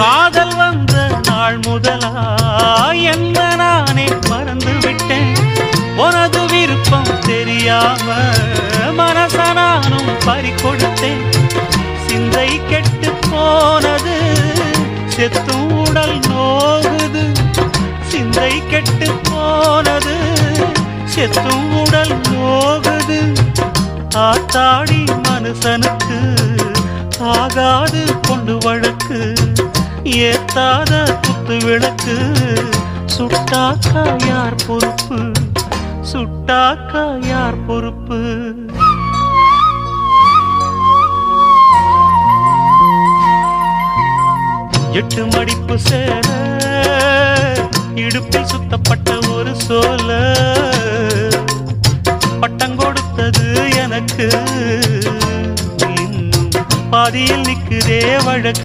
காதல் வந்த நாள் முதலா என்ன நானே மறந்து விட்டேன். உனது விருப்பம் தெரியாம மனச நானும் பறிகொடுத்தேன். சிந்தை கெட்டு போனது செத்தும் உடல் நோகுது. சிந்தை கெட்டு போனது செத்தும் உடல் நோகுது. ஆத்தாடி மனுஷனுக்கு ஆகாது கொண்டு வழக்கு. ஏத்தாத குத்து விளக்கு சுட்டாக்கா யார் பொறுப்பு? சுட்டாக்கா யார் பொறுப்பு? எட்டு மடிப்பு சேர இடுப்பில் சுத்தப்பட்ட ஒரு சோல பட்டம் கொடுத்தது எனக்கு. இன்னும் பாதியில் நிற்குதே வழக்கு.